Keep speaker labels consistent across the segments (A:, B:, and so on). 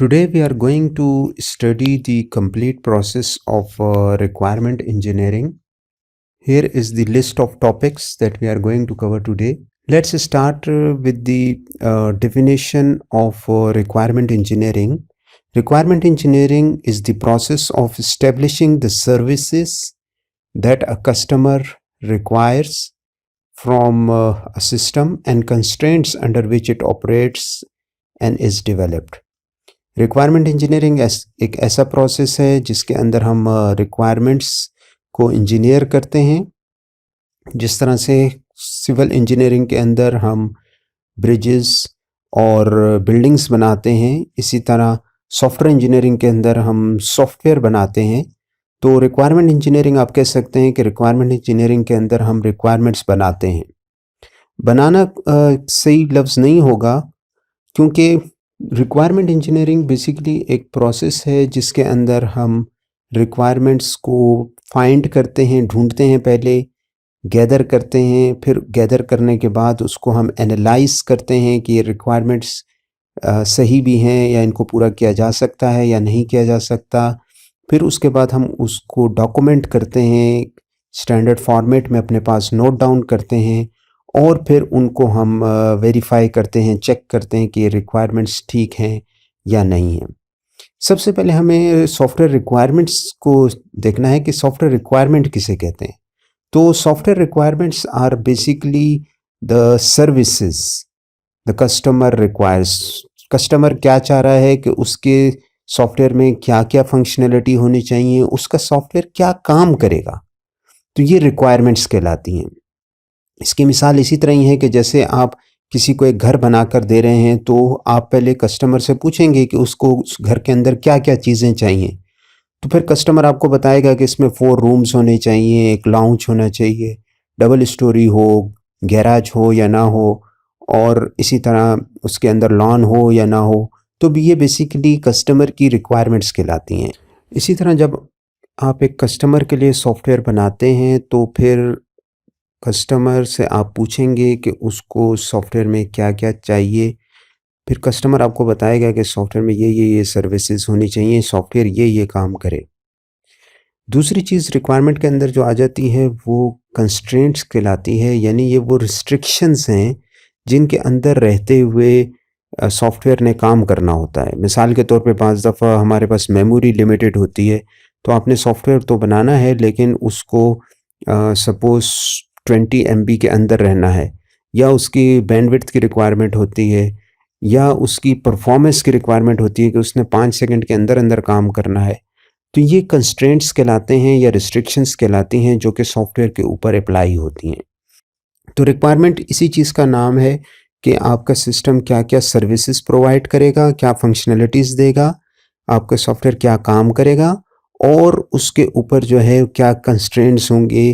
A: Today we are going to study the complete process of requirement engineering. Here is the list of topics that we are going to cover today. Let's start with the definition of requirement engineering. Requirement engineering is the process of establishing the services that a customer requires from a system and constraints under which it operates and is developed. Requirement engineering एक ऐसा process है जिसके अंदर हम requirements को engineer करते हैं। जिस तरह से सिविल इंजीनियरिंग के अंदर हम ब्रिजेस और बिल्डिंग्स बनाते हैं, इसी तरह सॉफ्टवेयर इंजीनियरिंग के अंदर हम सॉफ्टवेयर बनाते हैं। तो रिक्वायरमेंट इंजीनियरिंग आप कह सकते हैं कि रिक्वायरमेंट इंजीनियरिंग के अंदर हम रिक्वायरमेंट्स बनाते हैं। बनाना सही लफ्ज़ नहीं होगा, क्योंकि रिक्वायरमेंट इंजीनियरिंग बेसिकली एक प्रोसेस है जिसके अंदर हम रिक्वायरमेंट्स को फाइंड करते हैं, ढूंढते हैं, पहले गैदर करते हैं, फिर गैदर करने के बाद उसको हम एनालाइज करते हैं कि ये रिक्वायरमेंट्स सही भी हैं या इनको पूरा किया जा सकता है या नहीं किया जा सकता। फिर उसके बाद हम उसको डॉक्यूमेंट करते हैं, स्टैंडर्ड फॉर्मेट में अपने पास नोट डाउन करते हैं और फिर उनको हम वेरीफाई करते हैं, चेक करते हैं कि ये रिक्वायरमेंट्स ठीक हैं या नहीं हैं। सबसे पहले हमें सॉफ्टवेयर रिक्वायरमेंट्स को देखना है कि सॉफ्टवेयर रिक्वायरमेंट किसे कहते हैं। तो software requirements are basically the services the customer requires. Customer क्या चाह रहा है कि उसके सॉफ्टवेयर में क्या क्या फंक्शनैलिटी होनी चाहिए, उसका सॉफ्टवेयर क्या काम करेगा, तो ये रिक्वायरमेंट्स कहलाती हैं। इसकी मिसाल इसी तरह ही है कि जैसे आप किसी को एक घर बनाकर दे रहे हैं, तो आप पहले कस्टमर से पूछेंगे कि उसको उस घर के अंदर क्या क्या चीज़ें चाहिए। तो फिर कस्टमर आपको बताएगा कि इसमें 4 रूम्स होने चाहिए, एक लाउंज होना चाहिए, डबल स्टोरी हो, गैराज हो या ना हो, और इसी तरह उसके अंदर लॉन हो या ना हो। तो ये बेसिकली कस्टमर की रिक्वायरमेंट्स कहलाती हैं। इसी तरह जब आप एक कस्टमर के लिए सॉफ्टवेयर बनाते हैं तो फिर कस्टमर से आप पूछेंगे कि उसको सॉफ्टवेयर में क्या क्या चाहिए। फिर कस्टमर आपको बताएगा कि सॉफ्टवेयर में ये सर्विसेज होनी चाहिए, सॉफ्टवेयर ये काम करे। दूसरी चीज़ रिक्वायरमेंट के अंदर जो आ जाती है वो कंस्ट्रेंट्स कहलाती है, यानी ये वो रिस्ट्रिक्शंस हैं जिनके अंदर रहते हुए सॉफ्टवेयर ने काम करना होता है। मिसाल के तौर पे 5 दफ़ा हमारे पास मेमोरी लिमिटेड होती है, तो आपने सॉफ्टवेयर तो बनाना है लेकिन उसको सपोज़ 20 MB के अंदर रहना है, या उसकी बैंडविड्थ की रिक्वायरमेंट होती है, या उसकी परफॉर्मेंस की रिक्वायरमेंट होती है कि उसने 5 सेकंड के अंदर अंदर काम करना है। तो ये कंस्ट्रेंट्स कहलाते हैं या रिस्ट्रिक्शंस कहलाती हैं जो कि सॉफ्टवेयर के ऊपर अप्लाई होती हैं। तो रिक्वायरमेंट इसी चीज़ का नाम है कि आपका सिस्टम क्या क्या सर्विसेज प्रोवाइड करेगा, क्या फंक्शनैलिटीज़ देगा, आपका सॉफ्टवेयर क्या काम करेगा, और उसके ऊपर जो है क्या कंस्ट्रेंट्स होंगे,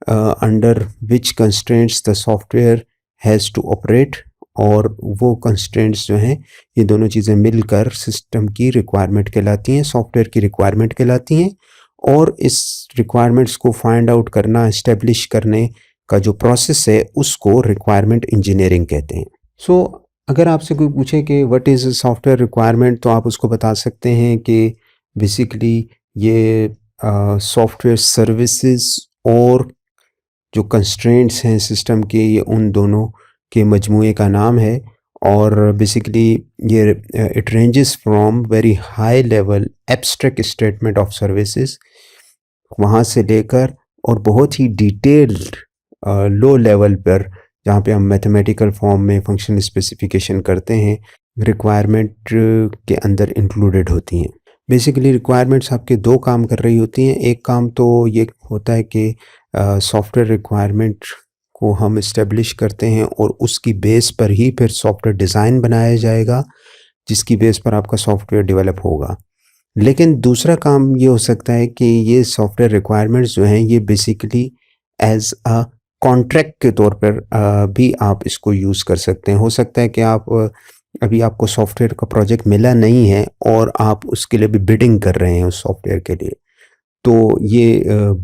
A: under which constraints the software has to operate. और वो कंस्ट्रेंट्स जो हैं, ये दोनों चीज़ें मिलकर सिस्टम की रिक्वायरमेंट कहलाती हैं, सॉफ्टवेयर की रिक्वायरमेंट कहलाती हैं। और इस रिक्वायरमेंट्स को फाइंड आउट करना, इस्टेब्लिश करने का जो प्रोसेस है उसको रिक्वायरमेंट इंजीनियरिंग कहते हैं। सो अगर आपसे कोई पूछे कि व्हाट इज़ सॉफ्टवेयर रिक्वायरमेंट, तो आप उसको बता सकते हैं कि बेसिकली ये सॉफ्टवेयर सर्विसेज और जो कंस्ट्रेंट्स हैं सिस्टम के, ये उन दोनों के मजमूए का नाम है। और बेसिकली ये it ranges from very high level abstract statement of services, वहाँ से लेकर और बहुत ही डिटेल्ड लो लेवल पर, जहाँ पे हम मैथमेटिकल फॉर्म में फंक्शन स्पेसिफिकेशन करते हैं, रिक्वायरमेंट के अंदर इंक्लूडेड होती हैं। बेसिकली रिक्वायरमेंट्स आपके 2 काम कर रही होती हैं। एक काम तो ये होता है कि सॉफ्टवेयर रिक्वायरमेंट को हम इस्टेब्लिश करते हैं और उसकी बेस पर ही फिर सॉफ्टवेयर डिज़ाइन बनाया जाएगा, जिसकी बेस पर आपका सॉफ्टवेयर डेवलप होगा। लेकिन दूसरा काम ये हो सकता है कि ये सॉफ्टवेयर रिक्वायरमेंट्स जो हैं, ये बेसिकली एज अ कॉन्ट्रैक्ट के तौर पर भी आप इसको यूज़ कर सकते हैं। हो सकता है कि आप अभी आपको सॉफ्टवेयर का प्रोजेक्ट मिला नहीं है और आप उसके लिए भी बिडिंग कर रहे हैं उस सॉफ्टवेयर के लिए, तो ये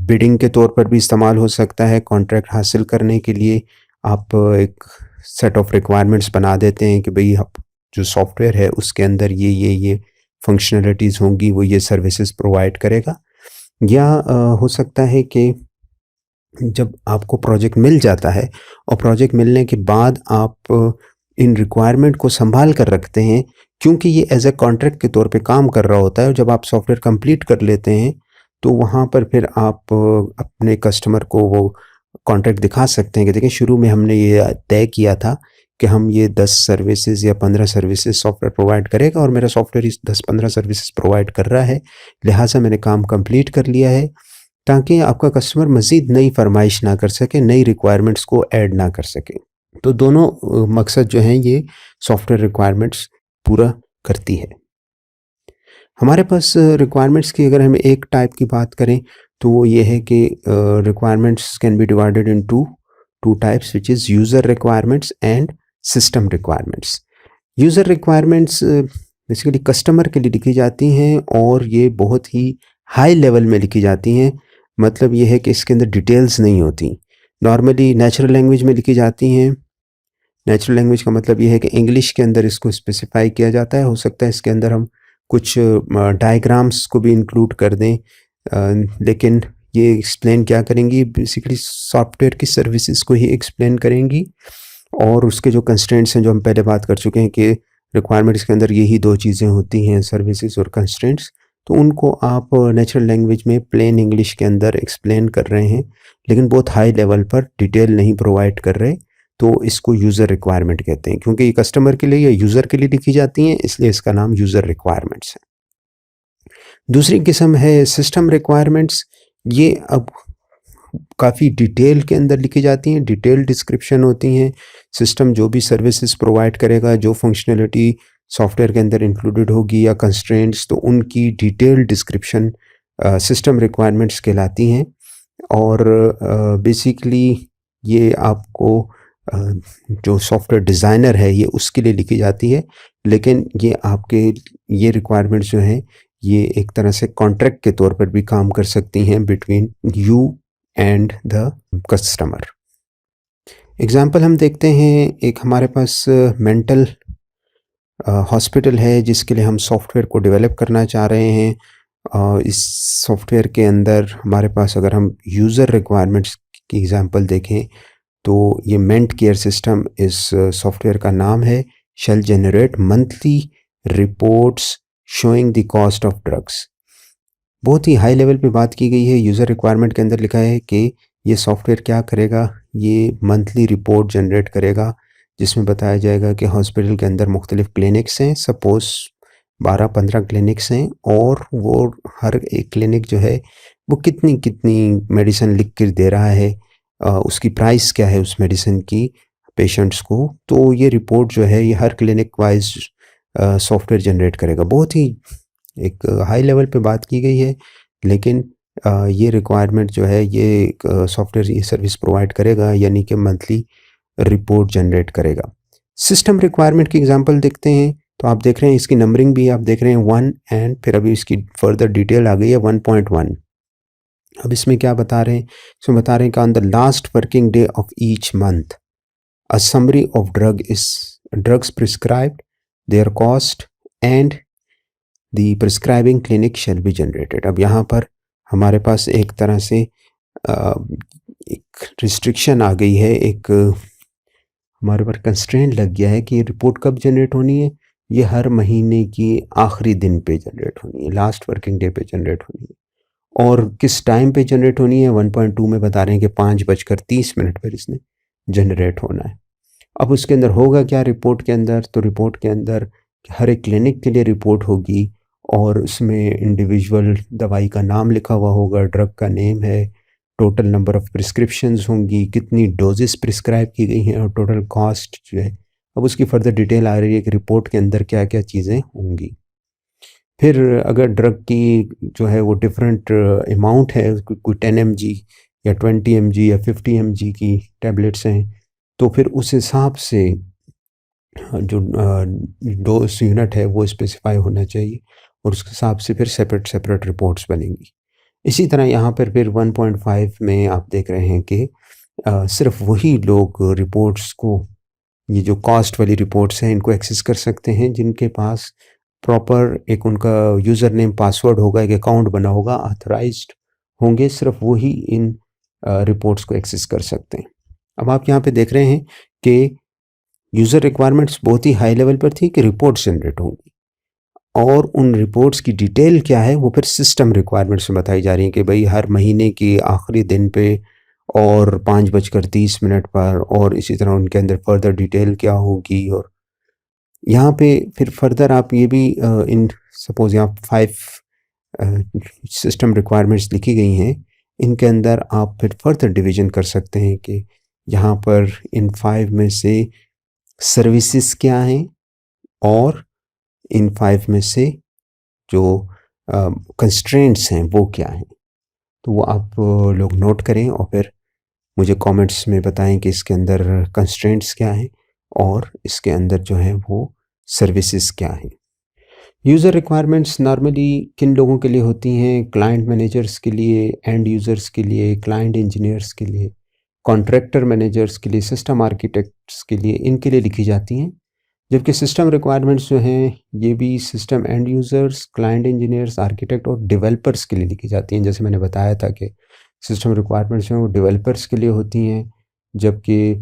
A: बिडिंग के तौर पर भी इस्तेमाल हो सकता है। कॉन्ट्रैक्ट हासिल करने के लिए आप एक सेट ऑफ रिक्वायरमेंट्स बना देते हैं कि भाई आप जो सॉफ्टवेयर है उसके अंदर ये फंक्शनलिटीज़ होंगी वो ये सर्विसेज प्रोवाइड करेगा। या हो सकता है कि जब आपको प्रोजेक्ट मिल जाता है और प्रोजेक्ट मिलने के बाद आप इन रिक्वायरमेंट को संभाल कर रखते हैं, क्योंकि ये एज ए कॉन्ट्रैक्ट के तौर पे काम कर रहा होता है। और जब आप सॉफ्टवेयर कंप्लीट कर लेते हैं तो वहाँ पर फिर आप अपने कस्टमर को वो कॉन्ट्रैक्ट दिखा सकते हैं कि देखिए शुरू में हमने ये तय किया था कि हम ये 10 सर्विसेज या 15 सर्विसेज सॉफ्टवेयर प्रोवाइड करेगा और मेरा सॉफ्टवेयर इस 10-15 सर्विसेज प्रोवाइड कर रहा है, लिहाजा मैंने काम कंप्लीट कर लिया है, ताकि आपका कस्टमर मज़ीद नई फरमाइश ना कर सके, नई रिक्वायरमेंट्स को ऐड ना कर सके। तो दोनों मकसद जो हैं ये सॉफ्टवेयर रिक्वायरमेंट्स पूरा करती है। हमारे पास रिक्वायरमेंट्स की अगर हम एक टाइप की बात करें तो वो ये है कि requirements can be divided in two types, which is user requirements and system requirements. User requirements basically customer के लिए लिखी जाती हैं और ये बहुत ही हाई लेवल में लिखी जाती हैं। मतलब ये है कि इसके अंदर डिटेल्स नहीं होती। नॉर्मली नेचुरल लैंग्वेज में लिखी जाती हैं। नेचुरल लैंग्वेज का मतलब ये है कि इंग्लिश के अंदर इसको स्पेसिफाई किया जाता है। हो सकता है इसके अंदर हम कुछ डायग्राम्स को भी इंक्लूड कर दें, लेकिन ये एक्सप्लेन क्या करेंगी, बेसिकली सॉफ्टवेयर की सर्विसेज को ही एक्सप्लेन करेंगी। और उसके जो कंस्ट्रेंट्स हैं जो हम पहले बात कर चुके हैं कि रिक्वायरमेंट्स के अंदर यही दो चीज़ें होती हैं, सर्विसेज और कंस्ट्रेंट्स, तो उनको आप नेचुरल लैंग्वेज में प्लेन इंग्लिश के अंदर एक्सप्लेन कर रहे हैं, लेकिन बहुत हाई लेवल पर डिटेल नहीं प्रोवाइड कर रहे। तो इसको यूज़र रिक्वायरमेंट कहते हैं, क्योंकि ये कस्टमर के लिए या यूज़र के लिए लिखी जाती हैं, इसलिए इसका नाम यूज़र रिक्वायरमेंट्स है। दूसरी किस्म है सिस्टम रिक्वायरमेंट्स। ये अब काफ़ी डिटेल के अंदर लिखी जाती हैं, डिटेल डिस्क्रिप्शन होती हैं। सिस्टम जो भी सर्विसेज प्रोवाइड करेगा, जो फंक्शनलिटी सॉफ्टवेयर के अंदर इंक्लूडेड होगी या कंस्ट्रेंट्स, तो उनकी डिटेल डिस्क्रिप्शन सिस्टम रिक्वायरमेंट्स कहलाती हैं। और बेसिकली ये आपको जो सॉफ्टवेयर डिज़ाइनर है ये उसके लिए लिखी जाती है, लेकिन ये आपके ये रिक्वायरमेंट्स जो हैं ये एक तरह से कॉन्ट्रैक्ट के तौर पर भी काम कर सकती हैं between you and the customer. Example हम देखते हैं, एक हमारे पास मेंटल हॉस्पिटल है जिसके लिए हम सॉफ्टवेयर को डेवलप करना चाह रहे हैं। इस सॉफ्टवेयर के अंदर हमारे पास अगर हम यूज़र रिक्वायरमेंट्स की एग्जांपल देखें तो ये मेंट केयर सिस्टम इस सॉफ्टवेयर का नाम है, shall generate monthly reports showing the cost of drugs. बहुत ही हाई लेवल पे बात की गई है। यूज़र रिक्वायरमेंट के अंदर लिखा है कि ये सॉफ्टवेयर क्या करेगा, ये मंथली रिपोर्ट जनरेट करेगा जिसमें बताया जाएगा कि हॉस्पिटल के अंदर मुख्तलिफ क्लिनिक्स हैं, सपोज़ 12-15 क्लिनिक्स हैं, और वो हर एक क्लिनिक जो है वो कितनी कितनी मेडिसिन लिख कर दे रहा है, उसकी प्राइस क्या है उस मेडिसिन की पेशेंट्स को। तो ये रिपोर्ट जो है ये हर क्लिनिक वाइज सॉफ्टवेयर जनरेट करेगा। बहुत ही एक हाई लेवल पे बात की गई है, लेकिन ये रिक्वायरमेंट जो है ये सॉफ्टवेयर ये सर्विस प्रोवाइड करेगा, यानी कि मंथली रिपोर्ट जनरेट करेगा। सिस्टम रिक्वायरमेंट की एग्जांपल देखते हैं तो आप देख रहे हैं इसकी नंबरिंग भी आप देख रहे हैं 1 एंड फिर अभी इसकी फर्दर डिटेल आ गई है 1.1। अब इसमें क्या बता रहे हैं, इसमें बता रहे हैं कि on the last working day of each month a summary of drugs prescribed, there cost and the prescribing clinic shall be generated. अब यहाँ पर हमारे पास एक तरह से एक रिस्ट्रिक्शन आ गई है, एक हमारे पर कंस्ट्रेंट लग गया है कि ये रिपोर्ट कब जनरेट होनी है, ये हर महीने की आखिरी दिन पे जनरेट होनी है, लास्ट वर्किंग डे पे जनरेट होनी है। और किस टाइम पे जनरेट होनी है, 1.2 में बता रहे हैं कि 5:30 पर इसने जनरेट होना है। अब उसके अंदर होगा क्या रिपोर्ट के अंदर, तो रिपोर्ट के अंदर हर एक क्लिनिक के लिए रिपोर्ट होगी और उसमें इंडिविजुअल दवाई का नाम लिखा हुआ होगा, ड्रग का नेम है, टोटल नंबर ऑफ़ प्रिस्क्रिप्शंस होंगी, कितनी डोजेस प्रिस्क्राइब की गई हैं और टोटल कॉस्ट जो है। अब उसकी फर्दर डिटेल आ रही है कि रिपोर्ट के अंदर क्या क्या चीज़ें होंगी। फिर अगर ड्रग की जो है वो डिफरेंट अमाउंट है, कोई 10 mg या 20 mg या 50 mg की टैबलेट्स हैं, तो फिर उस हिसाब से जो डोज यूनिट है वो स्पेसिफाई होना चाहिए और उसके हिसाब से फिर सेपरेट रिपोर्ट्स बनेंगी। इसी तरह यहाँ पर फिर 1.5 में आप देख रहे हैं कि सिर्फ वही लोग रिपोर्ट्स को, ये जो कॉस्ट वाली रिपोर्ट्स हैं, इनको एक्सेस कर सकते हैं जिनके पास प्रॉपर एक उनका यूज़र नेम पासवर्ड होगा, एक अकाउंट बना होगा, ऑथराइज्ड होंगे, सिर्फ वो ही इन रिपोर्ट्स को एक्सेस कर सकते हैं। अब आप यहाँ पे देख रहे हैं कि यूज़र रिक्वायरमेंट्स बहुत ही हाई लेवल पर थी कि रिपोर्ट्स जनरेट होंगी, और उन रिपोर्ट्स की डिटेल क्या है वो फिर सिस्टम रिक्वायरमेंट्स में बताई जा रही है कि भाई हर महीने की आखिरी दिन पे और 5:30 पर, और इसी तरह उनके अंदर फर्दर डिटेल क्या होगी। और यहाँ पे फिर फर्दर आप ये भी इन सपोज यहाँ 5 सिस्टम रिक्वायरमेंट्स लिखी गई हैं, इनके अंदर आप फिर फर्दर डिवीजन कर सकते हैं कि यहाँ पर इन 5 में से सर्विसेज क्या हैं, और इन 5 में से जो कंस्ट्रेंट्स हैं वो क्या हैं। तो वो आप लोग नोट करें और फिर मुझे कमेंट्स में बताएं कि इसके अंदर कंस्ट्रेंट्स क्या हैं और इसके अंदर जो है वो सर्विसेज क्या हैं। यूज़र रिक्वायरमेंट्स नॉर्मली किन लोगों के लिए होती हैं? क्लाइंट मैनेजर्स के लिए, एंड यूज़र्स के लिए, क्लाइंट इंजीनियर्स के लिए, कॉन्ट्रैक्टर मैनेजर्स के लिए, सिस्टम आर्किटेक्ट्स के लिए, इनके लिए लिखी जाती हैं। जबकि सिस्टम रिक्वायरमेंट्स जो हैं ये भी system end users, client engineers, architect और डेवलपर्स के लिए लिखी जाती हैं। जैसे मैंने बताया था कि सिस्टम रिक्वायरमेंट्स हैं वो डेवलपर्स के लिए होती हैं, जबकि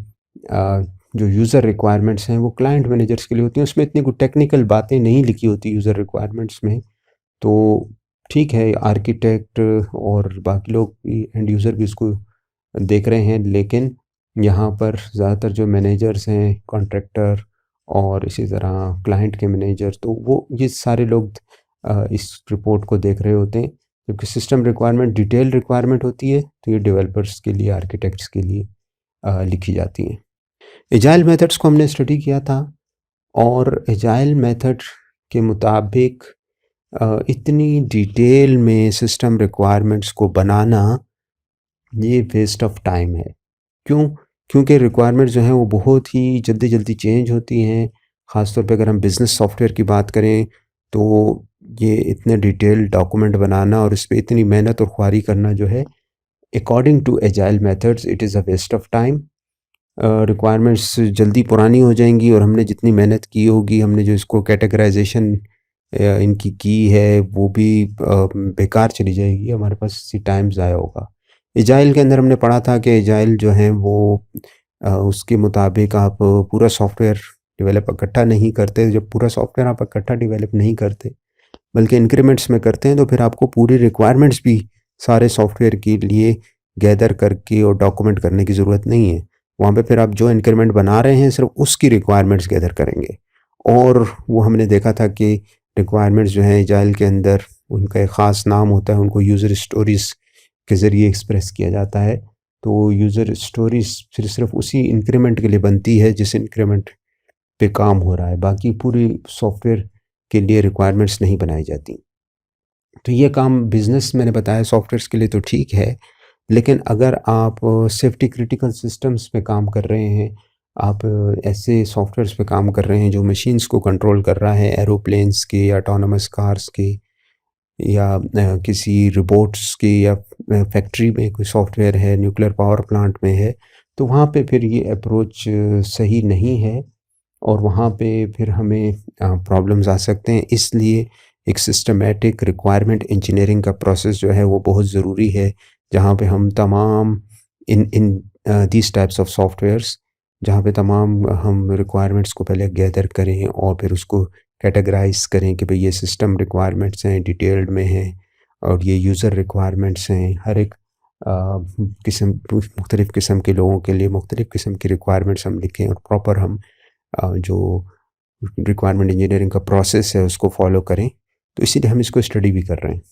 A: जो यूज़र रिक्वायरमेंट्स हैं वो क्लाइंट मैनेजर्स के लिए होती हैं। उसमें इतनी कोई टेक्निकल बातें नहीं लिखी होती यूज़र रिक्वायरमेंट्स में। तो ठीक है, आर्किटेक्ट और बाकी लोग भी, एंड यूज़र भी उसको देख रहे हैं, लेकिन यहाँ पर ज़्यादातर जो मैनेजर्स हैं, कॉन्ट्रैक्टर और इसी तरह क्लाइंट के मैनेजर, तो वो ये सारे लोग इस रिपोर्ट को देख रहे होते हैं। जबकि सिस्टम रिक्वायरमेंट डिटेल रिक्वायरमेंट होती है, तो ये डेवलपर्स के लिए, आर्किटेक्ट्स के लिए लिखी जाती हैं। एजाइल मेथड्स को हमने स्टडी किया था, और एजाइल मेथड के मुताबिक इतनी डिटेल में सिस्टम रिक्वायरमेंट्स को बनाना ये वेस्ट ऑफ टाइम है। क्यों? क्योंकि रिक्वायरमेंट्स जो हैं वो बहुत ही जल्दी जल्दी चेंज होती हैं। ख़ास तौर पे अगर हम बिज़नेस सॉफ्टवेयर की बात करें तो ये इतने डिटेल डॉक्यूमेंट बनाना और इस पे इतनी मेहनत और ख्वारी करना जो है, according to agile methods it is a waste of time. Requirements जल्दी पुरानी हो जाएंगी, और हमने जितनी मेहनत की होगी, हमने जो इसको कैटेगराइजेशन इनकी की है वो भी बेकार चली जाएगी, हमारे पास इसी टाइम ज़ाया होगा। एजाइल के अंदर हमने पढ़ा था कि एजाइल जो है वो उसके मुताबिक आप पूरा सॉफ्टवेयर डेवलप इकट्ठा नहीं करते। जब पूरा सॉफ्टवेयर आप इकट्ठा डेवलप नहीं करते बल्कि इंक्रीमेंट्स में करते हैं, तो फिर आपको पूरी रिक्वायरमेंट्स भी सारे सॉफ्टवेयर के लिए गैदर करके और डॉक्यूमेंट करने की ज़रूरत नहीं है। वहाँ पे फिर आप जो इंक्रीमेंट बना रहे हैं सिर्फ उसकी रिक्वायरमेंट्स गैदर करेंगे। और वो हमने देखा था कि रिक्वायरमेंट्स जो हैं एजाइल के अंदर उनका एक ख़ास नाम होता है, उनको यूज़र स्टोरीज़ के ज़रिए एक्सप्रेस किया जाता है। तो यूज़र स्टोरीज़ फिर सिर्फ उसी इंक्रीमेंट के लिए बनती है जिस इंक्रीमेंट पे काम हो रहा है, बाकी पूरी सॉफ्टवेयर के लिए रिक्वायरमेंट्स नहीं बनाई जाती। तो ये काम बिज़नेस मैंने बताया सॉफ्टवेयर्स के लिए तो ठीक है, लेकिन अगर आप सेफ्टी क्रिटिकल सिस्टम्स पे काम कर रहे हैं, आप ऐसे सॉफ्टवेयर्स पे काम कर रहे हैं जो मशीन्स को कंट्रोल कर रहा है, एरोप्लेन्स के या ऑटोनोमस कार्स के, या किसी रोबोट्स की, या फैक्ट्री में कोई सॉफ्टवेयर है, न्यूक्लियर पावर प्लांट में है, तो वहाँ पे फिर ये अप्रोच सही नहीं है, और वहाँ पे फिर हमें प्रॉब्लम्स आ सकते हैं। इसलिए एक सिस्टमैटिक रिक्वायरमेंट इंजीनियरिंग का प्रोसेस जो है वो बहुत ज़रूरी है, जहाँ पे हम तमाम इन in these types of softwares, जहाँ पे तमाम हम रिक्वायरमेंट्स को पहले गैदर करें और फिर उसको कैटेगराइज़ करें कि भई ये सिस्टम रिक्वायरमेंट्स हैं, डिटेल्ड में हैं, और ये यूज़र रिक्वायरमेंट्स हैं। हर एक किस्म मुख्तलिफ़ किस्म के लोगों के लिए मुख्तलिफ़ किस्म की रिक्वायरमेंट्स हम लिखें, और प्रॉपर हम जो रिक्वायरमेंट इंजीनियरिंग का प्रोसेस है उसको फॉलो करें। तो इसीलिए हम इसको स्टडी भी कर रहे हैं।